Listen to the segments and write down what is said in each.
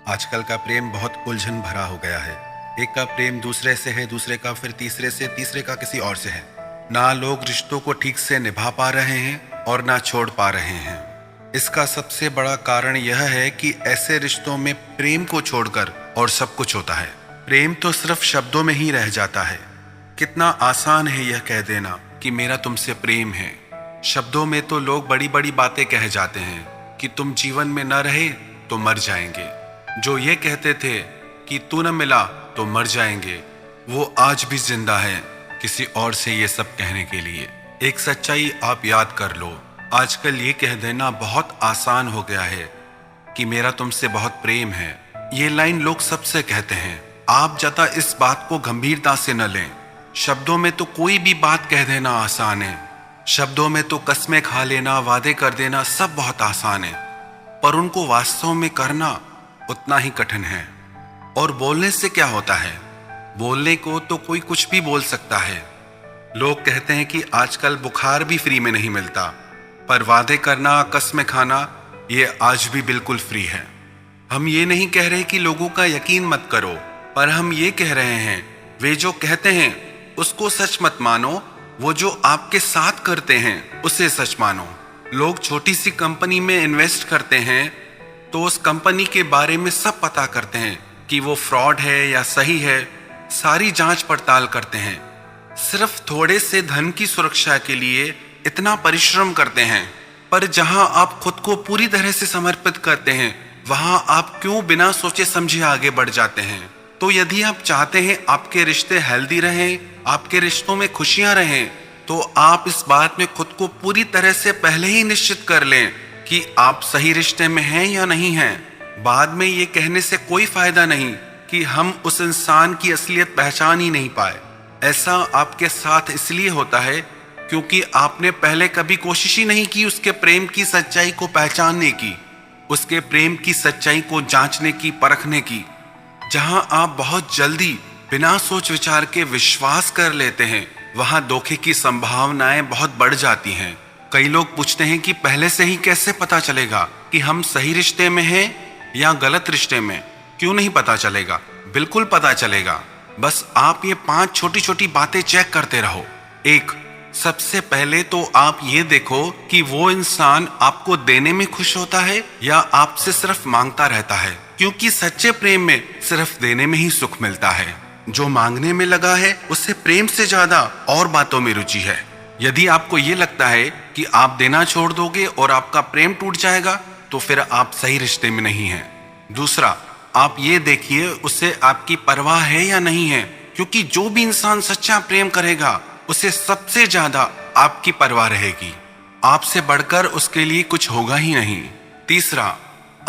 आजकल का प्रेम बहुत उलझन भरा हो गया है। एक का प्रेम दूसरे से है, दूसरे का फिर तीसरे से, तीसरे का किसी और से है। ना लोग रिश्तों को ठीक से निभा पा रहे हैं और ना छोड़ पा रहे हैं। इसका सबसे बड़ा कारण यह है कि ऐसे रिश्तों में प्रेम को छोड़कर और सब कुछ होता है। प्रेम तो सिर्फ शब्दों में ही रह जाता है। कितना आसान है यह कह देना कि मेरा तुमसे प्रेम है। शब्दों में तो लोग बड़ी बड़ी बातें कह जाते हैं कि तुम जीवन में न रहे तो मर जाएंगे। जो ये कहते थे कि तू न मिला तो मर जाएंगे, वो आज भी जिंदा है किसी और से ये सब कहने के लिए। एक सच्चाई आप याद कर लो, आजकल ये कह देना बहुत आसान हो गया है कि मेरा तुमसे बहुत प्रेम है। ये लाइन लोग सबसे कहते हैं। आप ज्यादा इस बात को गंभीरता से न लें। शब्दों में तो कोई भी बात कह देना आसान है। शब्दों में तो कस्में खा लेना, वादे कर देना सब बहुत आसान है, पर उनको वास्तव में करना उतना ही कठिन है। और बोलने से क्या होता है? बोलने को तो कोई कुछ भी बोल सकता है। लोग कहते हैं कि आजकल बुखार भी फ्री में नहीं मिलता, पर वादे करना, कस्में खाना ये आज भी बिल्कुल फ्री है। हम ये नहीं कह रहे कि लोगों का यकीन मत करो, पर हम ये कह रहे हैं वे जो कहते हैं उसको सच मत मानो, वो जो आपके साथ करते हैं उसे सच मानो। लोग छोटी सी कंपनी में इन्वेस्ट करते हैं तो उस कंपनी के बारे में सब पता करते हैं कि वो फ्रॉड है या सही है। सारी जांच पड़ताल करते हैं। सिर्फ थोड़े से धन की सुरक्षा के लिए इतना परिश्रम करते हैं, पर जहां आप खुद को पूरी तरह से समर्पित करते हैं वहां आप क्यों बिना सोचे समझे आगे बढ़ जाते हैं? तो यदि आप चाहते हैं आपके रिश्ते हेल्दी रहें, आपके रिश्तों में खुशियां रहें, तो आप इस बात में खुद को पूरी तरह से पहले ही निश्चित कर लें कि आप सही रिश्ते में हैं या नहीं हैं। बाद में ये कहने से कोई फायदा नहीं कि हम उस इंसान की असलियत पहचान ही नहीं पाए। ऐसा आपके साथ इसलिए होता है क्योंकि आपने पहले कभी कोशिश ही नहीं की उसके प्रेम की सच्चाई को पहचानने की, उसके प्रेम की सच्चाई को जांचने की, परखने की। जहां आप बहुत जल्दी बिना सोच विचार के विश्वास कर लेते हैं, वहां धोखे की संभावनाएं बहुत बढ़ जाती हैं। कई लोग पूछते हैं कि पहले से ही कैसे पता चलेगा कि हम सही रिश्ते में हैं या गलत रिश्ते में? क्यों नहीं पता चलेगा? बिल्कुल पता चलेगा। बस आप ये 5 छोटी छोटी बातें चेक करते रहो। एक, सबसे पहले तो आप ये देखो कि वो इंसान आपको देने में खुश होता है या आपसे सिर्फ मांगता रहता है, क्योंकि सच्चे प्रेम में सिर्फ देने में ही सुख मिलता है। जो मांगने में लगा है उससे प्रेम से ज्यादा और बातों में रुचि है। यदि आपको ये लगता है कि आप देना छोड़ दोगे और आपका प्रेम टूट जाएगा, तो फिर आप सही रिश्ते में नहीं हैं। दूसरा, आप ये देखिए उसे आपकी परवाह है या नहीं है, क्योंकि जो भी इंसान सच्चा प्रेम करेगा उसे सबसे ज्यादा आपकी परवाह रहेगी। आपसे बढ़कर उसके लिए कुछ होगा ही नहीं। तीसरा,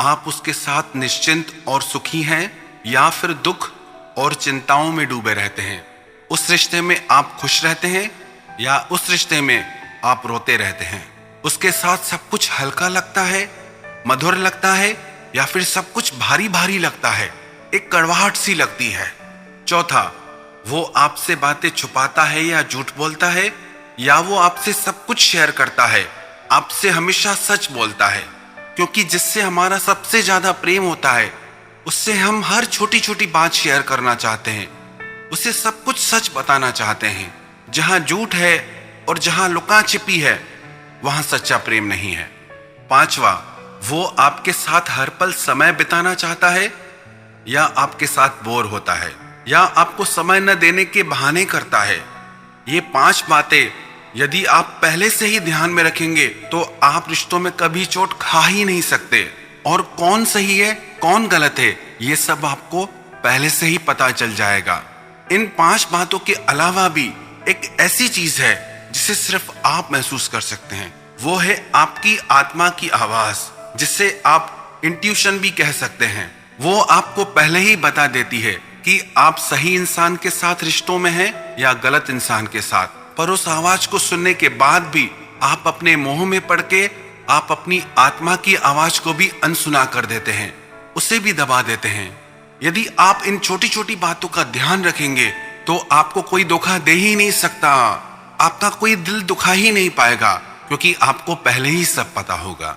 आप उसके साथ निश्चिंत और सुखी हैं या फिर दुख और चिंताओं में डूबे रहते हैं? उस रिश्ते में आप खुश रहते हैं या उस रिश्ते में आप रोते रहते हैं? उसके साथ सब कुछ हल्का लगता है, मधुर लगता है, या फिर सब कुछ भारी भारी लगता है, एक कड़वाहट सी लगती है? चौथा, वो आपसे बातें छुपाता है या झूठ बोलता है, या वो आपसे सब कुछ शेयर करता है, आपसे हमेशा सच बोलता है? क्योंकि जिससे हमारा सबसे ज्यादा प्रेम होता है उससे हम हर छोटी छोटी बात शेयर करना चाहते हैं, उसे सब कुछ सच बताना चाहते हैं। जहां झूठ है और जहां लुका छिपी है वहां सच्चा प्रेम नहीं है। पांचवा, वो आपके साथ हर पल समय बिताना चाहता है या आपके साथ बोर होता है या आपको समय न देने के बहाने करता है? ये 5 बातें यदि आप पहले से ही ध्यान में रखेंगे तो आप रिश्तों में कभी चोट खा ही नहीं सकते। और कौन सही है कौन गलत है ये सब आपको पहले से ही पता चल जाएगा। इन 5 बातों के अलावा भी एक ऐसी चीज है जिसे सिर्फ आप महसूस कर सकते हैं। वो है आपकी आत्मा की आवाज, जिसे आप इंट्यूशन भी कह सकते हैं। वो आपको पहले ही बता देती है कि आप सही इंसान के साथ रिश्तों में हैं या गलत इंसान के साथ। पर उस आवाज को सुनने के बाद भी आप अपने मोह में पड़ के आप अपनी आत्मा की आवाज को भी अनसुना कर देते हैं, उसे भी दबा देते हैं। यदि आप इन छोटी छोटी बातों का ध्यान रखेंगे तो आपको कोई धोखा दे ही नहीं सकता, आपका कोई दिल दुखा ही नहीं पाएगा, क्योंकि आपको पहले ही सब पता होगा।